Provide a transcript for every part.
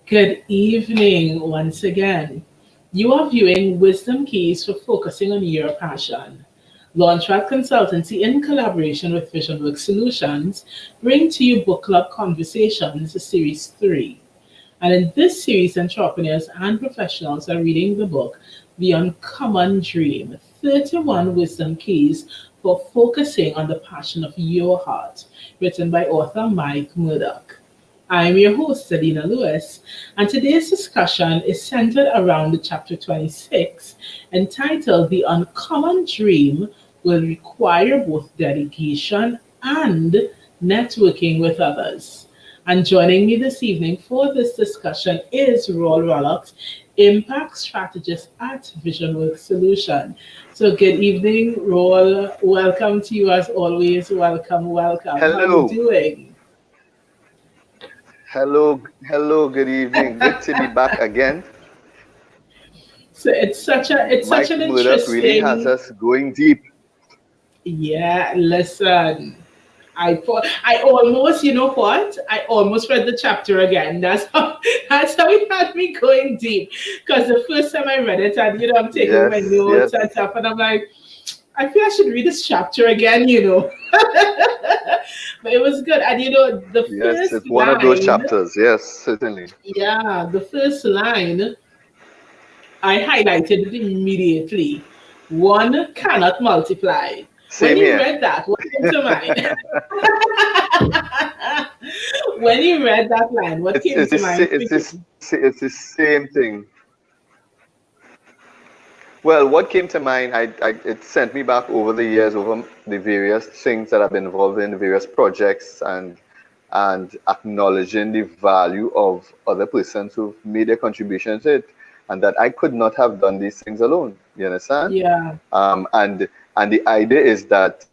Good evening once again. You are viewing Wisdom Keys for Focusing on Your Passion. LaunchPad Consultancy, in collaboration with VisionWorks Solutions, bring to you Book Club Conversations, Series 3. And in this series, entrepreneurs and professionals are reading the book, The Uncommon Dream, 31 Wisdom Keys for Focusing on the Passion of Your Heart, written by author Mike Murdoch. I'm your host, Alina Lewis, and today's discussion is centered around chapter 26, entitled The Uncommon Dream Will Require Both Delegation and Networking with Others. And joining me this evening for this discussion is Roll Rollox, Impact Strategist at VisionWorks Solutions. So good evening, Roll. Welcome to you as always. Welcome. Hello. How are you doing? Hello, good evening. Good to be back again. So it's such an Mike Murdoch interesting. really has us going deep. Yeah, listen. I almost, you know what? I almost read the chapter again. That's how it had me going deep. Because the first time I read it, and I'm taking my notes and stuff, and I'm like, I feel I should read this chapter again, But it was good. And the first it's one of those chapters. Yes, certainly. Yeah, the first line, I highlighted it immediately. One cannot multiply. Same when you here. read that, what came to mind? When you read that line, what came to mind? It's the same thing. Well, what came to mind, it sent me back over the years, over the various things that I've been involved in, the various projects, and acknowledging the value of other persons who've made their contribution to it, and that I could not have done these things alone. You understand? Yeah. And the idea is that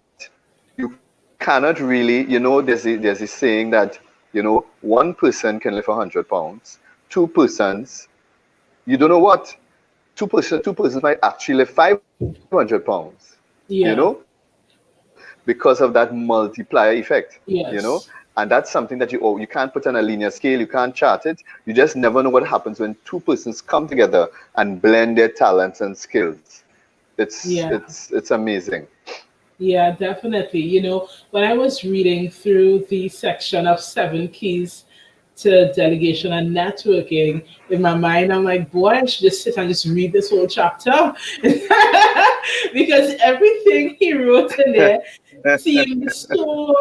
you cannot really, there's a saying that, one person can lift 100 pounds, two persons, you don't know what, two persons might actually lift 500 pounds, because of that multiplier effect, Yes. And that's something that you can't put on a linear scale, you can't chart it. You just never know what happens when two persons come together and blend their talents and skills. It's amazing. Yeah, definitely. When I was reading through the section of 7 keys to delegation and networking, in my mind, I'm like, boy, I should just sit and just read this whole chapter. Because everything he wrote in there seemed so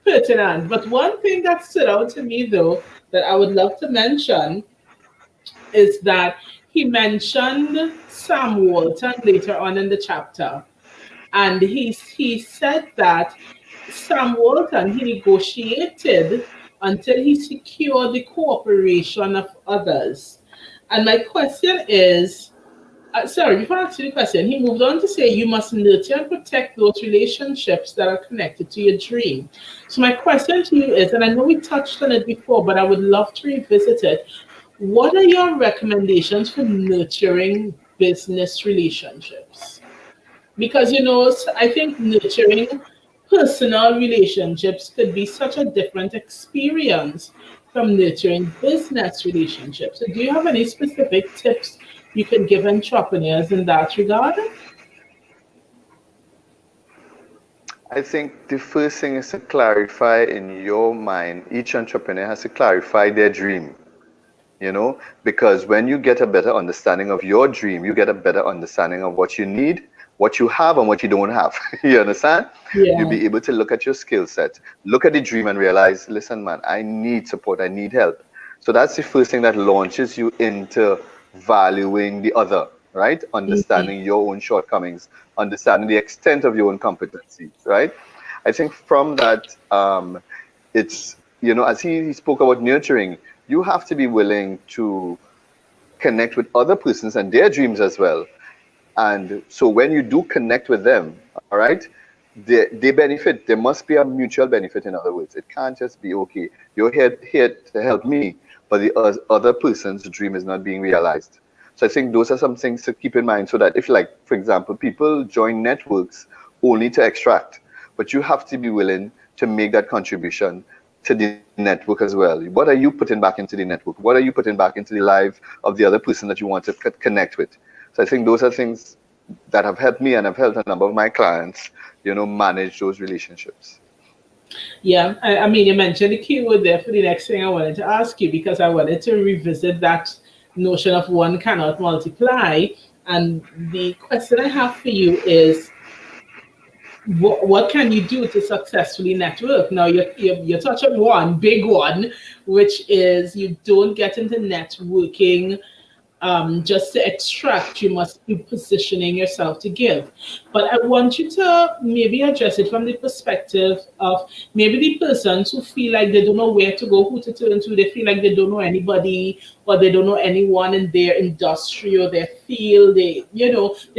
pertinent. But one thing that stood out to me, though, that I would love to mention is that he mentioned Sam Walton later on in the chapter. And he said that Sam Walton, he negotiated until he secured the cooperation of others. And my question is, before I answer the question, he moved on to say you must nurture and protect those relationships that are connected to your dream. So my question to you is, and I know we touched on it before, but I would love to revisit it. What are your recommendations for nurturing business relationships? Because, I think nurturing personal relationships could be such a different experience from nurturing business relationships. So do you have any specific tips you can give entrepreneurs in that regard? I think the first thing is to clarify in your mind, each entrepreneur has to clarify their dream, because when you get a better understanding of your dream, you get a better understanding of what you need, what you have, and what you don't have. You understand? Yeah. You'll be able to look at your skill set, look at the dream and realize, listen, man, I need support, I need help. So that's the first thing that launches you into valuing the other, right? Understanding your own shortcomings, understanding the extent of your own competencies, right? I think from that, it's, as he spoke about nurturing, you have to be willing to connect with other persons and their dreams as well. And so when you do connect with them, all right, they benefit. There must be a mutual benefit, in other words. It can't just be, okay, you're here to help me, but the other person's dream is not being realized. So I think those are some things to keep in mind, so that if, like, for example, people join networks only to extract, but you have to be willing to make that contribution to the network as well. What are you putting back into the network? What are you putting back into the life of the other person that you want to connect with? So I think those are things that have helped me and have helped a number of my clients, manage those relationships. Yeah, I mean, you mentioned the keyword there for the next thing I wanted to ask you, because I wanted to revisit that notion of one cannot multiply. And the question I have for you is, what can you do to successfully network? Now, you touch on one big one, which is you don't get into networking just to extract. You must be positioning yourself to give. But I want you to maybe address it from the perspective of maybe the persons who feel like they don't know where to go, who to turn to. They feel like they don't know anybody, or they don't know anyone in their industry or their field. They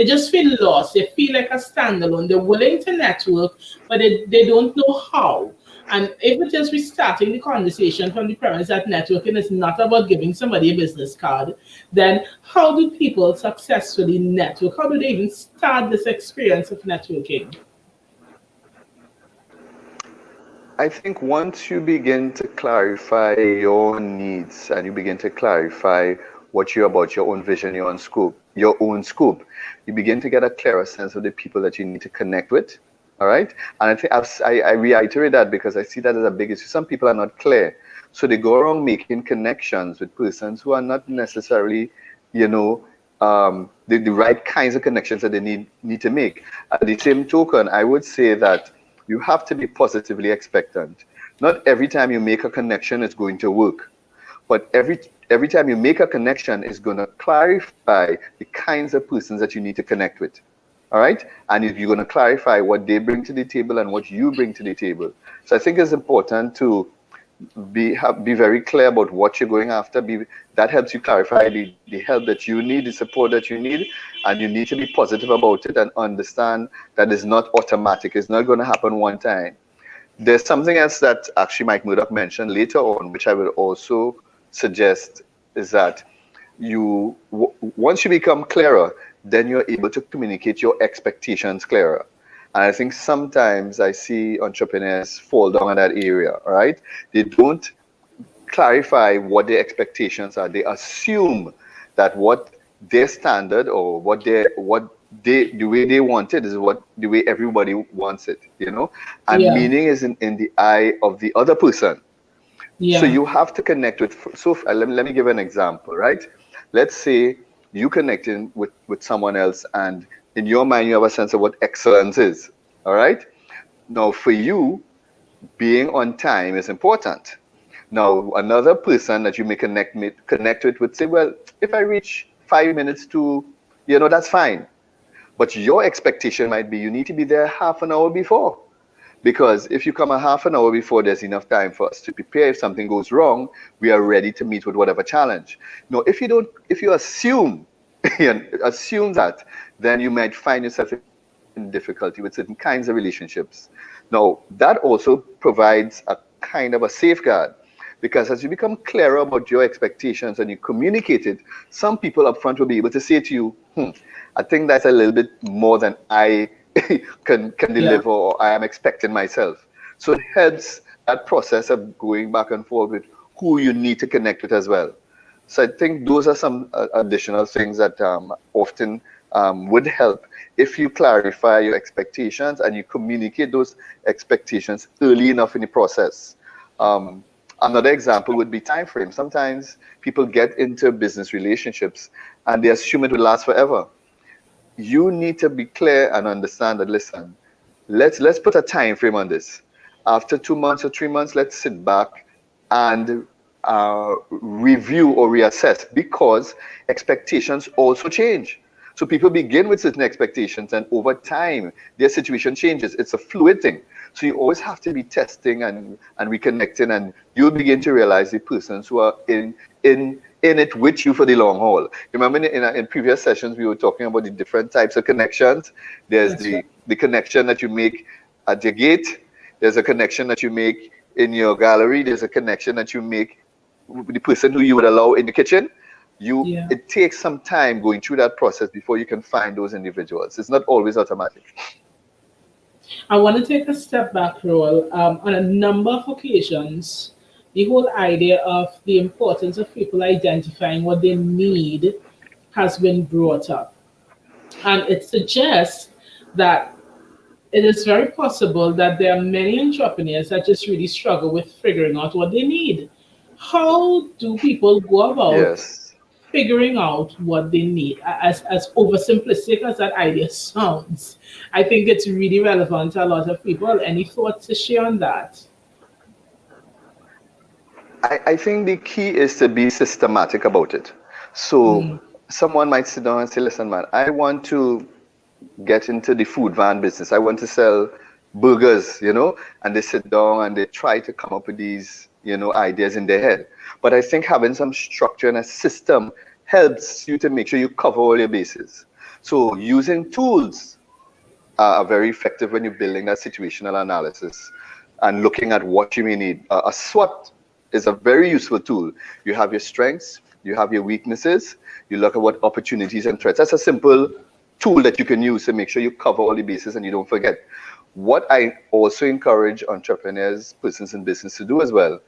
just feel lost. They feel like a standalone. They're willing to network, but they don't know how. And if it is restarting the conversation from the premise that networking is not about giving somebody a business card, then how do people successfully network? How do they even start this experience of networking? I think once you begin to clarify your needs and you begin to clarify what you're about, your own vision, your own scope, you begin to get a clearer sense of the people that you need to connect with. All right. And I think I reiterate that because I see that as a big issue. Some people are not clear. So they go around making connections with persons who are not necessarily, the right kinds of connections that they need to make. At the same token, I would say that you have to be positively expectant. Not every time you make a connection, it's going to work. But every time you make a connection, it's going to clarify the kinds of persons that you need to connect with. All right. And if you're going to clarify what they bring to the table and what you bring to the table. So I think it's important to be very clear about what you're going after. That helps you clarify the help that you need, the support that you need, and you need to be positive about it and understand that it's not automatic. It's not going to happen one time. There's something else that actually Mike Murdoch mentioned later on, which I will also suggest, is that once you become clearer, then you're able to communicate your expectations clearer. And I think sometimes I see entrepreneurs fall down in that area, all right? They don't clarify what their expectations are. They assume that what their standard or the way they want it is the way everybody wants it, And Yeah. meaning is in the eye of the other person. Yeah. So you have to connect with. So let me give an example, right? Let's say you connecting with someone else, and in your mind you have a sense of what excellence is. All right. Now for you, being on time is important. Now another person that you may connect with would say, well, if I reach 5 minutes to, that's fine. But your expectation might be you need to be there half an hour before. Because if you come a half an hour before, there's enough time for us to prepare. If something goes wrong, we are ready to meet with whatever challenge. Now, if you assume that, then you might find yourself in difficulty with certain kinds of relationships. Now, that also provides a kind of a safeguard, because as you become clearer about your expectations and you communicate it, some people up front will be able to say to you, I think that's a little bit more than I can deliver, or I am expecting myself. So it helps that process of going back and forth with who you need to connect with as well. So I think those are some additional things that often would help if you clarify your expectations and you communicate those expectations early enough in the process. Another example would be time frame. Sometimes people get into business relationships and they assume it will last forever. You need to be clear and understand that, listen, let's put a time frame on this. After 2 months or 3 months, let's sit back and review or reassess, because expectations also change. So people begin with certain expectations, and over time, their situation changes. It's a fluid thing. So you always have to be testing and reconnecting, and you'll begin to realize the persons who are in it with you for the long haul. Remember in previous sessions, we were talking about the different types of connections. There's the connection that you make at your gate. There's a connection that you make in your gallery. There's a connection that you make with the person who you would allow in the kitchen. Yeah. It takes some time going through that process before you can find those individuals. It's not always automatic. I want to take a step back, Roel. On a number of occasions, the whole idea of the importance of people identifying what they need has been brought up. And it suggests that it is very possible that there are many entrepreneurs that just really struggle with figuring out what they need. How do people go about Yes. figuring out what they need? As oversimplistic as that idea sounds, I think it's really relevant to a lot of people. Any thoughts to share on that? I think the key is to be systematic about it. So Mm, someone might sit down and say, listen, man, I want to get into the food van business. I want to sell burgers, and they sit down and they try to come up with these, ideas in their head. But I think having some structure and a system helps you to make sure you cover all your bases. So using tools are very effective when you're building that situational analysis and looking at what you may need. A SWOT is a very useful tool. You have your strengths, you have your weaknesses, you look at what opportunities and threats. That's a simple tool that you can use to make sure you cover all the bases and you don't forget. What I also encourage entrepreneurs, persons in business to do as well,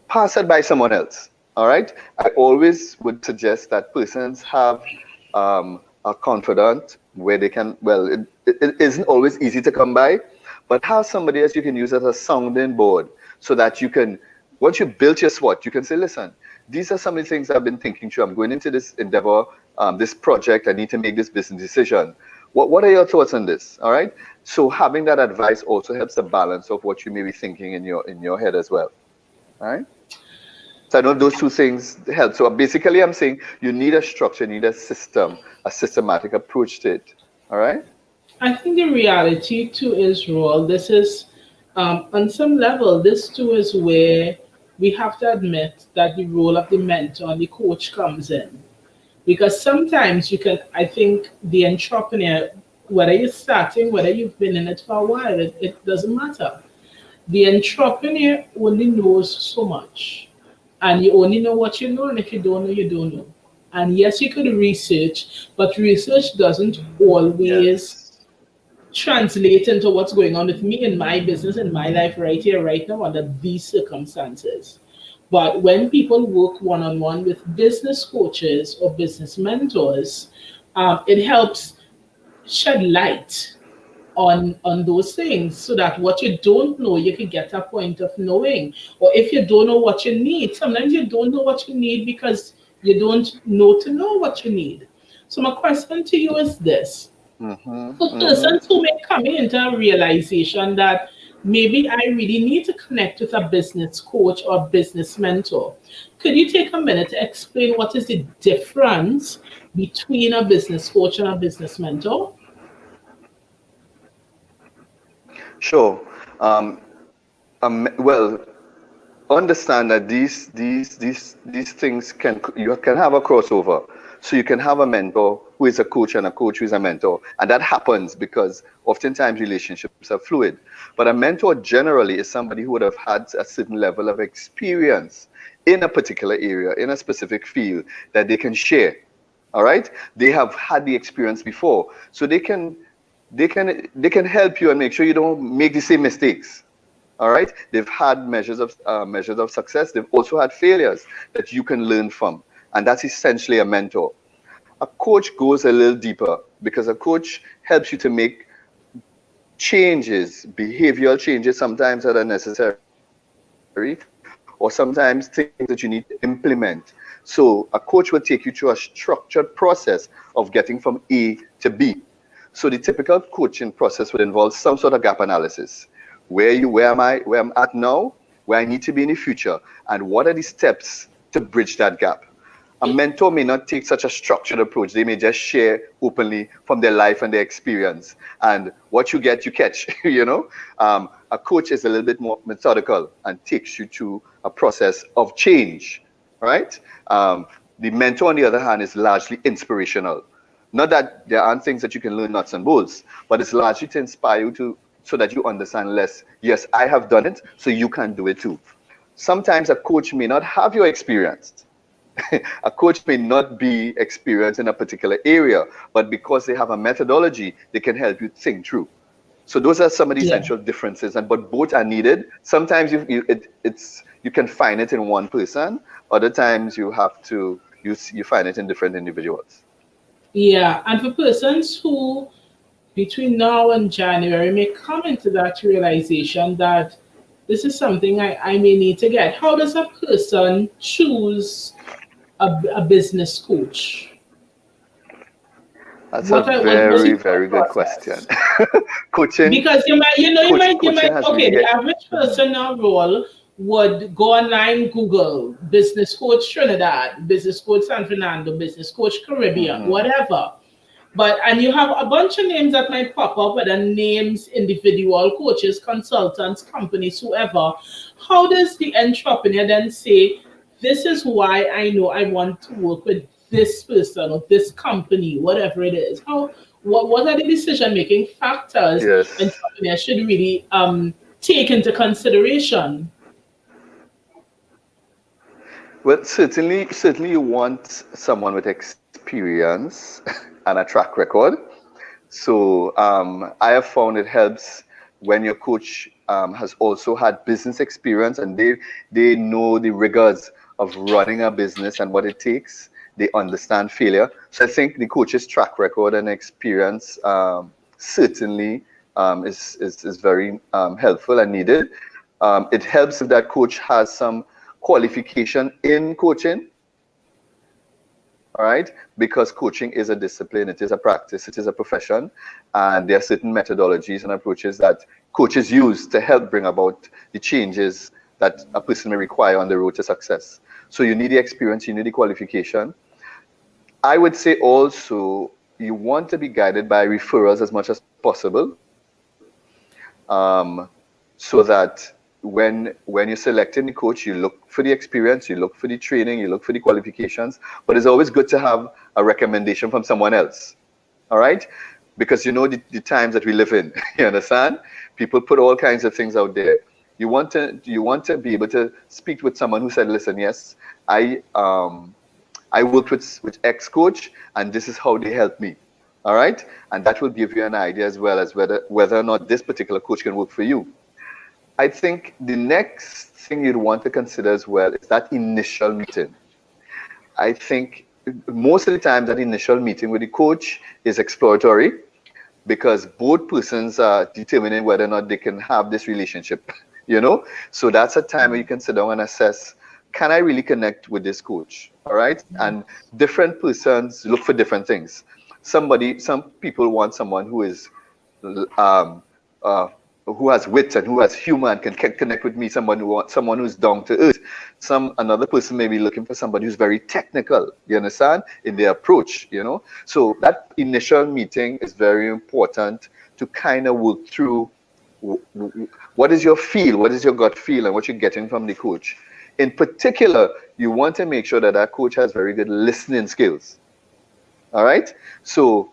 pass it by someone else. All right. I always would suggest that persons have a confidant where they can, well, it isn't always easy to come by, but have somebody else you can use as a sounding board so that you can, once you built your SWOT, you can say, listen, these are some of the things I've been thinking through. I'm going into this endeavor, this project. I need to make this business decision. What are your thoughts on this? All right. So having that advice also helps the balance of what you may be thinking in your head as well. All right. So I know those two things help. So basically, I'm saying you need a structure, you need a system, a systematic approach to it. All right. I think the reality too is, Roel, this is, on some level, this too is where we have to admit that the role of the mentor and the coach comes in. Because sometimes you can, I think the entrepreneur, whether you're starting, whether you've been in it for a while, it doesn't matter. The entrepreneur only knows so much. And you only know what you know, and if you don't know, you don't know. And yes, you could research, but research doesn't always Yes. translate into what's going on with me in my business, in my life right here, right now, under these circumstances. But when people work one on one with business coaches or business mentors, it helps shed light on those things so that what you don't know, you can get a point of knowing. Or if you don't know what you need, sometimes you don't know what you need because you don't know what you need. So, my question to you is this: Mm-hmm. for Mm-hmm. persons who may come into a realization that maybe I really need to connect with a business coach or business mentor, could you take a minute to explain what is the difference between a business coach and a business mentor? Sure. Um, well, understand that these things you can have a crossover. So you can have a mentor who is a coach and a coach who is a mentor, and that happens because oftentimes relationships are fluid. But a mentor generally is somebody who would have had a certain level of experience in a particular area, in a specific field that they can share. All right, they have had the experience before, so they can help you and make sure you don't make the same mistakes. All right, they've had measures of success. They've also had failures that you can learn from, and that's essentially a mentor. A coach goes a little deeper because a coach helps you to make changes, behavioral changes sometimes that are necessary, or sometimes things that you need to implement. So a coach will take you through a structured process of getting from A to B. So the typical coaching process would involve some sort of gap analysis. Where I'm at now, where I need to be in the future, and what are the steps to bridge that gap. A mentor may not take such a structured approach. They may just share openly from their life and their experience. And what you get, you catch, A coach is a little bit more methodical and takes you through a process of change, right? The mentor, on the other hand, is largely inspirational. Not that there aren't things that you can learn nuts and bolts, but it's largely to inspire you to so that you understand less. Yes, I have done it, so you can do it too. Sometimes a coach may not have your experience, A coach may not be experienced in a particular area, but because they have a methodology, they can help you think through. So those are some of the Yeah. essential differences, but both are needed. Sometimes you can find it in one person. Other times you find it in different individuals. Yeah. And for persons who between now and January may come into that realization that this is something I may need to get. How does a person choose a business coach? That's a What's very, the very good question. process? Coaching, Because you might, has okay, really the average person now role would go online, Google business coach Trinidad, business coach San Fernando, business coach Caribbean, Mhm. whatever. And you have a bunch of names that might pop up, whether names, individual coaches, consultants, companies, whoever. How does the entrepreneur then say, this is why I know I want to work with this person or this company, whatever it is? What are the decision making factors Yes. entrepreneurs should really take into consideration? Well, certainly you want someone with experience and a track record. So I have found it helps when your coach has also had business experience and they know the rigors of running a business and what it takes. They understand failure. So I think the coach's track record and experience certainly is very helpful and needed. It helps if that coach has some qualification in coaching, all right? Because coaching is a discipline, it is a practice, it is a profession, and there are certain methodologies and approaches that coaches use to help bring about the changes that a person may require on the road to success. So you need the experience, you need the qualification. I would say also you want to be guided by referrals as much as possible, so that when you're selecting the coach, you look for the experience, you look for the training, you look for the qualifications. But it's always good to have a recommendation from someone else. All right? Because you know the times that we live in. You understand? People put all kinds of things out there. You want to be able to speak with someone who said, listen, yes, I worked with X coach and this is how they helped me. All right? And that will give you an idea as well as whether or not this particular coach can work for you. I think the next thing you'd want to consider as well is that initial meeting. I think most of the time that initial meeting with the coach is exploratory because both persons are determining whether or not they can have this relationship, you know? So that's a time where you can sit down and assess, can I really connect with this coach? All right? And different persons look for different things. Some people want someone who is um, who has wit and who has humor and can connect with me, someone who's down to earth. Another person may be looking for somebody who's very technical, you understand, in their approach, you know. So that initial meeting is very important to kind of work through what is your feel, what is your gut feel, and what you're getting from the coach. In particular, you want to make sure that that coach has very good listening skills. All right? So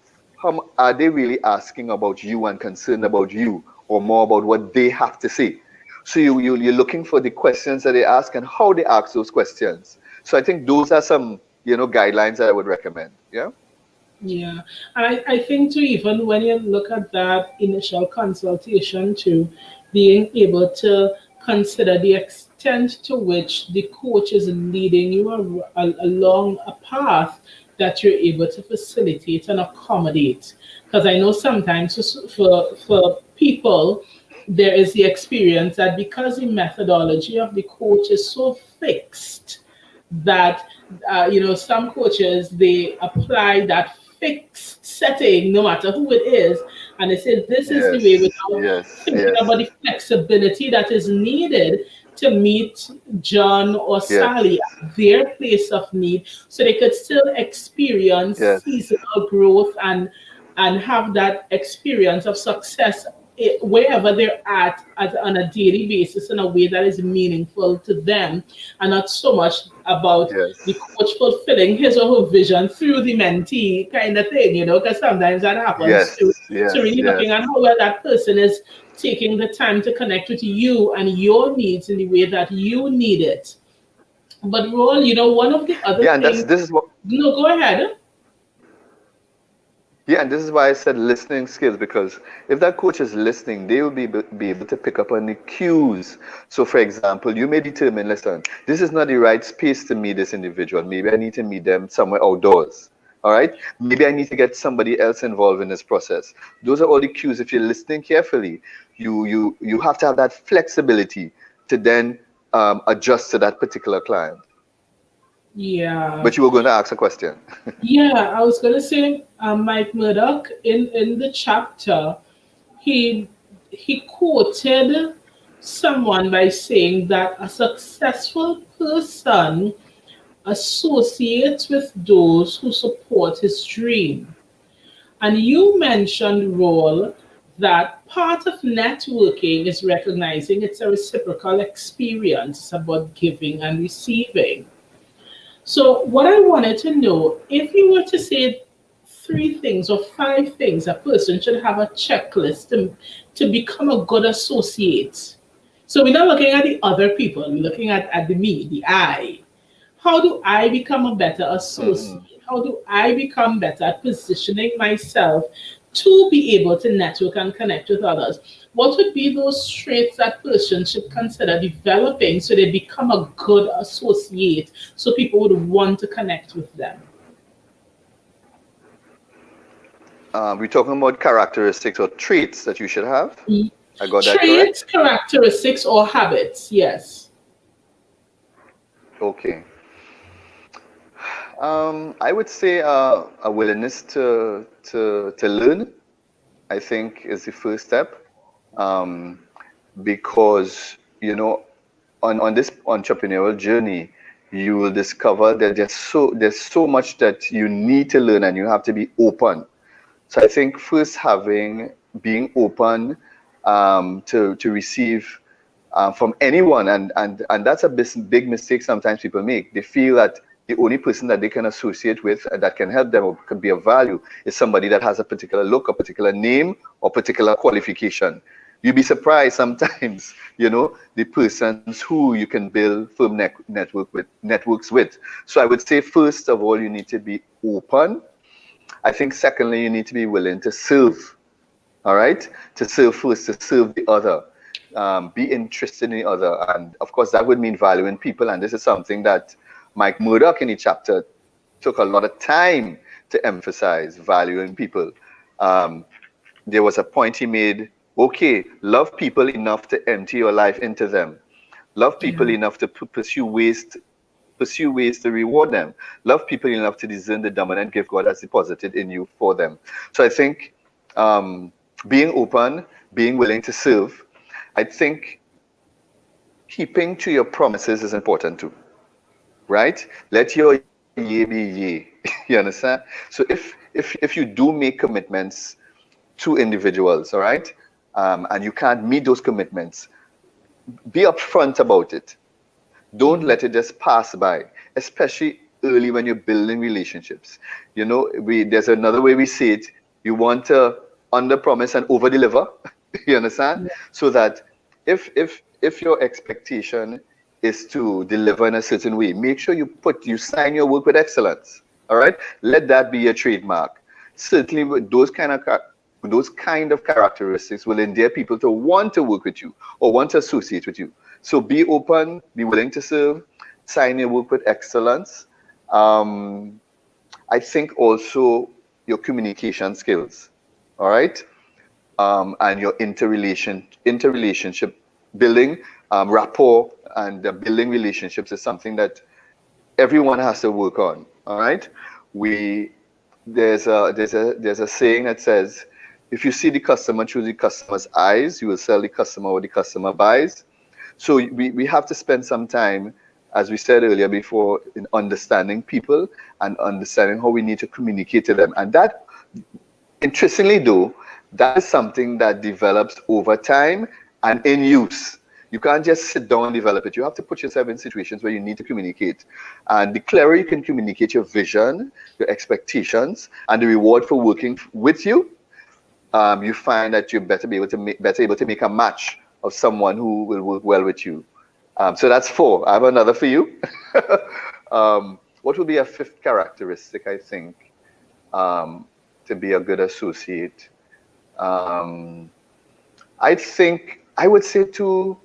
are they really asking about you and concerned about you, or more about what they have to say? So you're looking for the questions that they ask and how they ask those questions. So I think those are some guidelines that I would recommend. Yeah. Yeah, and I think too, even when you look at that initial consultation too, being able to consider the extent to which the coach is leading you along a path that you're able to facilitate and accommodate. Because I know sometimes for people, there is the experience that because the methodology of the coach is so fixed, that some coaches, they apply that fixed setting no matter who it is, and they say this is the way, Yes. without Yes. thinking Yes. about the flexibility that is needed to meet John or Yes. Sally at their place of need, so they could still experience Yes. seasonal growth and have that experience of success wherever they're on a daily basis in a way that is meaningful to them, and not so much about the Yes. coach fulfilling his or her vision through the mentee kind of thing, because sometimes that happens too. Yes. So Yes. really Yes. looking at how well that person is taking the time to connect with you and your needs in the way that you need it. But Roll, one of the other Yeah, and things. this is what. No, go ahead. Yeah, and this is why I said listening skills, because if that coach is listening, they will be able to pick up on the cues. So, for example, you may determine, listen, this is not the right space to meet this individual. Maybe I need to meet them somewhere outdoors. All right. Maybe I need to get somebody else involved in this process. Those are all the cues. If you're listening carefully, you have to have that flexibility to then adjust to that particular client. Yeah. But you were going to ask a question. Yeah, I was gonna say, Mike Murdoch in the chapter, he he quoted someone by saying that a successful person associates with those who support his dream. And you mentioned, Role, that part of networking is recognizing it's a reciprocal experience. It's about giving and receiving. So, what I wanted to know, if you were to say three things or five things a person should have a checklist to become a good associate. So, we're not looking at the other people, we're looking at the me, the I. How do I become a better associate? Mhm. How do I become better at positioning myself to be able to network and connect with others? What would be those traits that person should consider developing so they become a good associate so people would want to connect with them? We're talking about characteristics or traits that you should have. Mm. I got that Traits, correct? characteristics, or habits, yes. Okay. I would say a willingness to learn, I think, is the first step. Um, because, on this entrepreneurial journey, you will discover that there's so much that you need to learn and you have to be open. So I think first being open to receive from anyone, and that's a big mistake sometimes people make. They feel that the only person that they can associate with and that can help them or could be of value is somebody that has a particular look, a particular name, or particular qualification. You'd be surprised sometimes, the persons who you can build firm networks with. So I would say first of all, you need to be open. I think secondly, you need to be willing to serve. All right, to serve first, to serve the other, be interested in the other, and of course that would mean valuing people. And this is something that Mike Murdoch in the chapter took a lot of time to emphasize: valuing people. Um, there was a point he made. Okay, love people enough to empty your life into them. Love people Yeah. enough to pursue ways to reward them. Love people enough to discern the dominant gift God has deposited in you for them. So I think um, being open, being willing to serve, I think keeping to your promises is important too, right? Let your yea be yea. You understand? So if you do make commitments to individuals, all right, and you can't meet those commitments, be upfront about it. Don't Yeah. let it just pass by, especially early when you're building relationships. There's another way we see it. You want to under promise and over deliver. You understand? Yeah. So that if your expectation is to deliver in a certain way, make sure you sign your work with excellence. All right? Let that be your trademark. Certainly with those kind of characteristics will endear people to want to work with you or want to associate with you. So be open, be willing to serve, sign your work with excellence. Um, I think also your communication skills, all right, and your interrelationship building, rapport, and building relationships is something that everyone has to work on. All right, we there's a saying that says, if you see the customer through the customer's eyes, you will sell the customer what the customer buys. So we have to spend some time, as we said earlier before, in understanding people and understanding how we need to communicate to them. And that, interestingly though, that is something that develops over time and in use. You can't just sit down and develop it. You have to put yourself in situations where you need to communicate. And the clearer you can communicate your vision, your expectations, and the reward for working with you, you find that you're better able to make a match of someone who will work well with you. So that's 4. I have another for you. What would be a 5th characteristic, I think, to be a good associate? I think I would say to,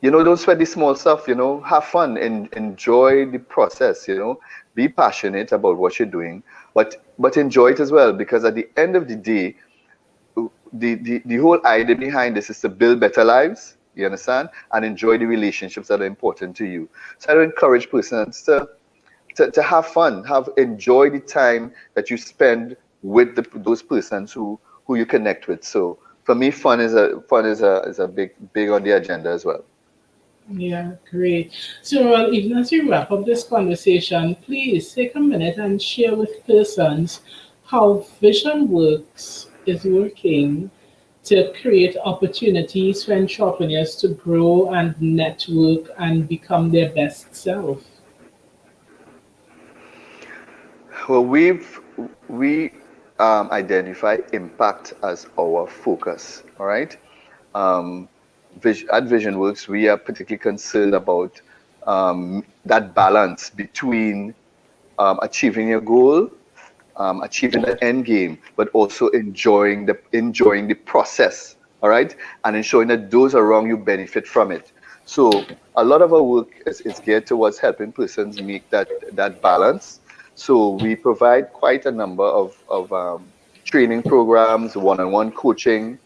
don't sweat the small stuff, have fun and enjoy the process, be passionate about what you're doing, but enjoy it as well, because at the end of the day, the whole idea behind this is to build better lives, you understand, and enjoy the relationships that are important to you. So I would encourage persons to have fun, enjoy the time that you spend with those persons who you connect with. So for me, fun is a big on the agenda as well. Yeah, great. So, well, even as we wrap up this conversation, please take a minute and share with persons how VisionWorks is working to create opportunities for entrepreneurs to grow and network and become their best self. Well, we identify impact as our focus. All right. Um, at VisionWorks, we are particularly concerned about that balance between achieving your goal, achieving the end game, but also enjoying the process. All right, and ensuring that those around you benefit from it. So a lot of our work is geared towards helping persons make that balance. So we provide quite a number of training programs, one-on-one coaching.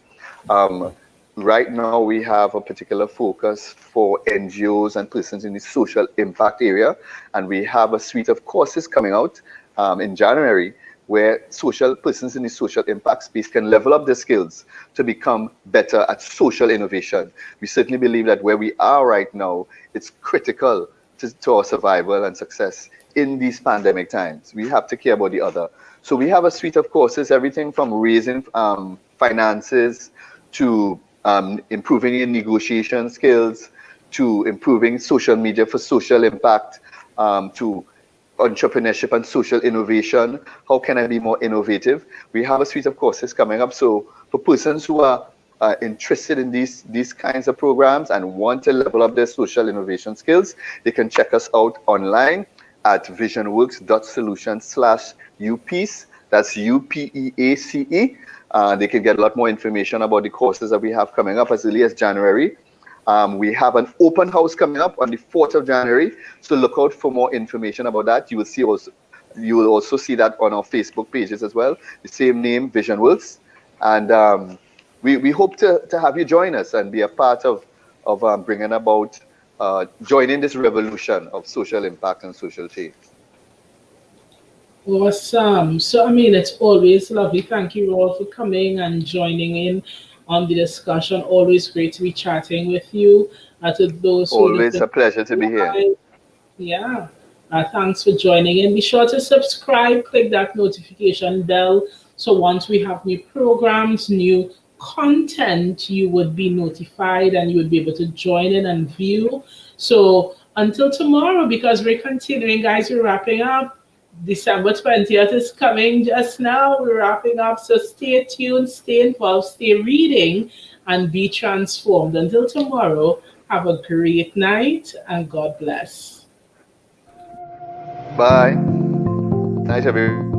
Um, right now, we have a particular focus for NGOs and persons in the social impact area, and we have a suite of courses coming out in January, where social persons in the social impact space can level up their skills to become better at social innovation. We certainly believe that where we are right now, it's critical to our survival and success in these pandemic times. We have to care about the other. So we have a suite of courses, everything from raising finances to improving your negotiation skills, to improving social media for social impact, to entrepreneurship and social innovation. How can I be more innovative? We have a suite of courses coming up. So for persons who are interested in these kinds of programs and want to level up their social innovation skills, they can check us out online at visionworks.solutions/UPEACE. That's UPEACE. They can get a lot more information about the courses that we have coming up as early as January. We have an open house coming up on the 4th of January. So look out for more information about that. You will also see that on our Facebook pages as well. The same name, VisionWorks. And we hope to have you join us and be a part of bringing about joining this revolution of social impact and social change. Awesome. So, I mean, it's always lovely. Thank you all for coming and joining in on the discussion. Always great to be chatting with you. To those who Always listen a pleasure to be here. live, yeah. Thanks for joining in. Be sure to subscribe, click that notification bell. So once we have new programs, new content, you would be notified and you would be able to join in and view. So until tomorrow, because we're continuing, guys, we're wrapping up. December 20th is coming just now. We're wrapping up. So stay tuned, stay involved, stay reading, and be transformed. Until tomorrow, have a great night and God bless. Bye. Night, everyone.